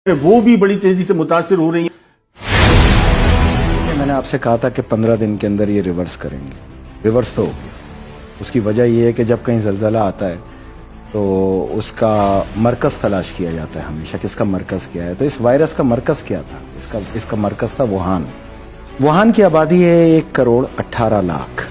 وہ بھی بڑی تیزی سے متاثر ہو رہی ہیں. میں نے آپ سے کہا تھا کہ 15 دن کے اندر یہ ریورس کریں گے. ریورس تو ہو گیا. اس کی وجہ یہ ہے کہ جب کہیں زلزلہ آتا ہے تو اس کا مرکز تلاش کیا جاتا ہے ہمیشہ کہ اس کا مرکز کیا ہے. تو اس وائرس کا مرکز کیا تھا؟ اس کا مرکز تھا ووہان. ووہان کی آبادی ہے 1,18,00,000.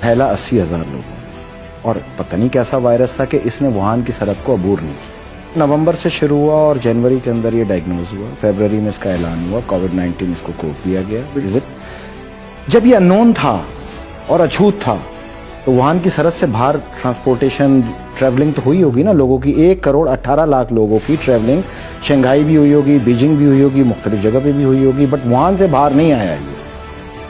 پھیلا 80,000 لوگوں میں. اور پتہ نہیں کیسا وائرس تھا کہ اس نے ووہان کی سرحد کو عبور نہیں کیا. نومبر سے شروع ہوا اور جنوری کے اندر یہ ڈائگنوز ہوا. فیبروری میں اس کا اعلان ہوا. کووڈ-19 اس کو کوڈ دیا گیا. جب یہ انون تھا اور اچھوت تھا تو ووہان کی سرحد سے باہر ٹرانسپورٹیشن ٹریولنگ تو ہوئی ہوگی نا لوگوں کی. 1,18,00,000 لوگوں کی ٹریولنگ شنگھائی بھی ہوئی ہوگی, بیجنگ بھی ہوئی ہوگی, مختلف جگہ پہ بھی ہوئی ہوگی, بٹ ووہان سے باہر نہیں آیا یہ.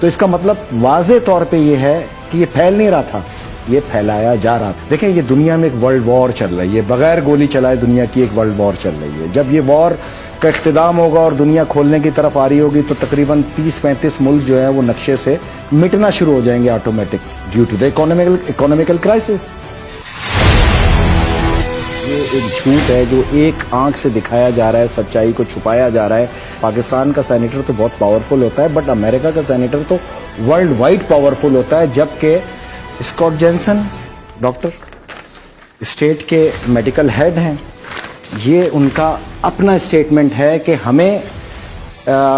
تو اس کا مطلب واضح طور پہ یہ ہے کہ یہ پھیل نہیں رہا تھا, یہ پھیلایا جا رہا تھا. دیکھیں یہ دنیا میں ایک ورلڈ وار چل رہی ہے. بغیر گولی چلائے دنیا کی ایک ورلڈ وار چل رہی ہے. جب یہ وار کا اختتام ہوگا اور دنیا کھولنے کی طرف آ رہی ہوگی تو تقریباً 30-35 ملک جو ہیں وہ نقشے سے مٹنا شروع ہو جائیں گے automatic due to the economical crisis. یہ ایک جھوٹ ہے جو ایک آنکھ سے دکھایا جا رہا ہے, سچائی کو چھپایا جا رہا ہے. پاکستان کا سینیٹر تو بہت پاورفل ہوتا ہے بٹ امریکہ کا سینیٹر تو ورلڈ وائڈ پاورفل ہوتا ہے. جبکہ اسکاٹ جینسن ڈاکٹر اسٹیٹ کے میڈیکل ہیڈ ہیں, یہ ان کا اپنا اسٹیٹمنٹ ہے کہ ہمیں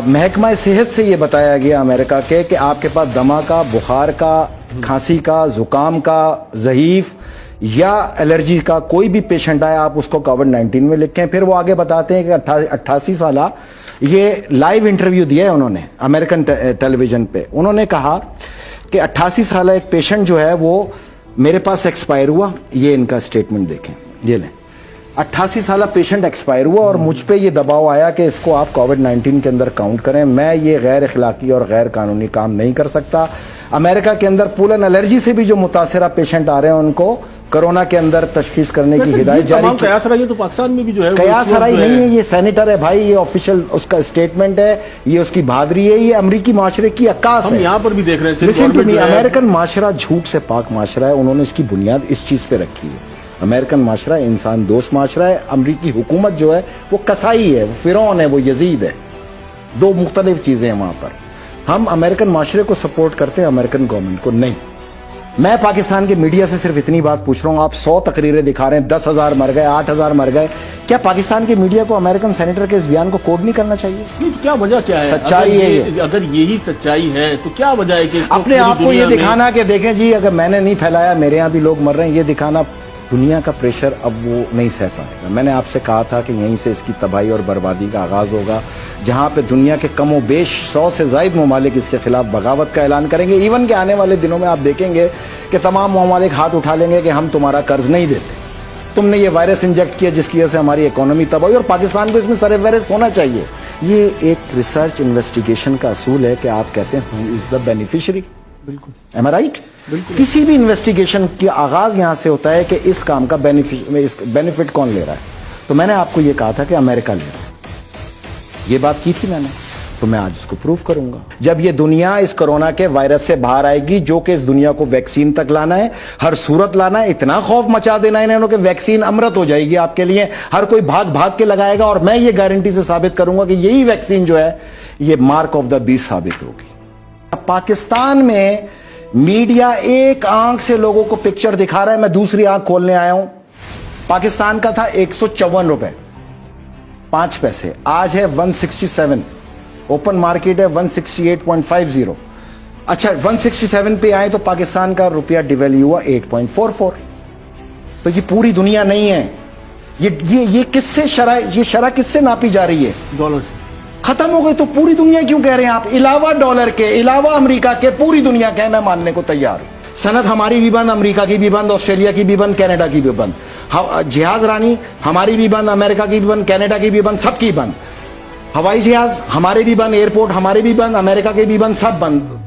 محکمہ صحت سے یہ بتایا گیا امریکہ کے کہ آپ کے پاس دمہ کا, بخار کا, کھانسی کا, زکام کا, ضعیف یا الرجی کا کوئی بھی پیشنٹ آئے آپ اس کو کووڈ-19 میں لکھیں. پھر وہ آگے بتاتے ہیں کہ 88 سالہ یہ لائیو انٹرویو دیا ہے انہوں نے امریکن ٹیلی ویژن پہ. انہوں نے کہا کہ 88 سالہ ایک پیشنٹ جو ہے وہ میرے پاس ایکسپائر ہوا. یہ ان کا اسٹیٹمنٹ دیکھیں, یہ لیں. 88 سالہ پیشنٹ ایکسپائر ہوا اور مجھ پہ یہ دباؤ آیا کہ اس کو آپ کووڈ-19 کے اندر کاؤنٹ کریں. میں یہ غیر اخلاقی اور غیر قانونی کام نہیں کر سکتا. امریکہ کے اندر پولن الرجی سے بھی جو متاثرہ پیشنٹ آ رہے ہیں ان کو کرونا کے اندر تشخیص کرنے کی ہدایت جاری کی. قیاس رائے تو پاکستان میں بھی جو ہے قیاس رائے نہیں ہے, یہ سینیٹر ہے بھائی, یہ آفیشیل اس کا اسٹیٹمنٹ ہے, یہ اس کی بہادری ہے, یہ امریکی معاشرے کی عکاس ہے. ہم یہاں پر بھی دیکھ رہے ہیں لسن ٹو می, امریکن معاشرہ جھوٹ سے پاک معاشرہ ہے. انہوں نے اس کی بنیاد اس چیز پہ رکھی ہے. امریکن معاشرہ انسان دوست معاشرہ ہے. امریکی حکومت جو ہے وہ کسائی ہے, وہ فرعون ہے, وہ یزید ہے. دو مختلف چیزیں ہیں وہاں پر. ہم امریکن معاشرے کو سپورٹ کرتے ہیں, امریکن گورنمنٹ کو نہیں. میں پاکستان کے میڈیا سے صرف اتنی بات پوچھ رہا ہوں, آپ 100 تقریریں دکھا رہے ہیں, 10,000 مر گئے, 8,000 مر گئے. کیا پاکستان کے میڈیا کو امریکن سینیٹر کے اس بیان کو کوڈ نہیں کرنا چاہیے؟ کیا وجہ کیا ہے؟ سچائی ہے. اگر یہی سچائی ہے تو کیا وجہ ہے کہ اپنے آپ کو یہ دکھانا کہ دیکھیں جی اگر میں نے نہیں پھیلایا, میرے یہاں بھی لوگ مر رہے ہیں, یہ دکھانا دنیا کا پریشر اب وہ نہیں سہ پائے گا. میں نے آپ سے کہا تھا کہ یہیں سے اس کی تباہی اور بربادی کا آغاز ہوگا, جہاں پہ دنیا کے کم و بیش 100 سے زائد ممالک اس کے خلاف بغاوت کا اعلان کریں گے. ایون کہ آنے والے دنوں میں آپ دیکھیں گے کہ تمام ممالک ہاتھ اٹھا لیں گے کہ ہم تمہارا قرض نہیں دیتے, تم نے یہ وائرس انجیکٹ کیا جس کی وجہ سے ہماری اکانومی تباہی, اور پاکستان کو اس میں سر فہرست ہونا چاہیے. یہ ایک ریسرچ انویسٹیگیشن کا اصول ہے کہ آپ کہتے ہیں ہو از دا بینیفیشری. بالکل, ایم آئی رائٹ؟ کسی بھی انویسٹیگیشن کی آغاز یہاں سے ہوتا ہے کہ اس کام کا بینیفٹ کون لے رہا ہے. تو میں نے آپ کو یہ کہا تھا کہ امریکہ لے رہا ہے, یہ بات کی تھی میں نے, تو میں آج اس کو پروف کروں گا. جب یہ دنیا اس کرونا کے وائرس سے باہر آئے گی, جو کہ اس دنیا کو ویکسین تک لانا ہے, ہر صورت لانا ہے, اتنا خوف مچا دینا ہے انہوں کہ ویکسین امرت ہو جائے گی آپ کے لیے, ہر کوئی بھاگ بھاگ کے لگائے گا. اور میں یہ گارنٹی سے ثابت کروں گا کہ یہی ویکسین جو ہے یہ مارک آف دا بیسٹ ثابت ہوگی. پاکستان میں میڈیا ایک آنکھ سے لوگوں کو پکچر دکھا رہا ہے, میں دوسری آنکھ کھولنے آیا ہوں. پاکستان کا تھا 154 روپے 5 پیسے, آج ہے 167. اوپن مارکیٹ ہے 168.50. اچھا 167 پہ آئے تو پاکستان کا روپیہ ڈیویلیو ہوا 8.44. تو یہ پوری دنیا نہیں ہے. یہ کس سے شرح کس سے ناپی جا رہی ہے؟ ڈالر سے. ختم ہو گئی تو پوری دنیا کیوں کہہ رہے ہیں آپ؟ علاوہ ڈالر کے, علاوہ امریکہ کے, پوری دنیا کے, میں ماننے کو تیار ہوں. صنعت ہماری بھی بند, امریکہ کی بھی بند, آسٹریلیا کی بھی بند, کینیڈا کی بھی بند. جہاز رانی ہماری بھی بند, امریکہ کی بھی بند, کینیڈا کی بھی بند, سب کی بند. ہوائی جہاز ہمارے بھی بند, ایئرپورٹ ہمارے بھی بند, امریکہ کے بھی بند, سب بند.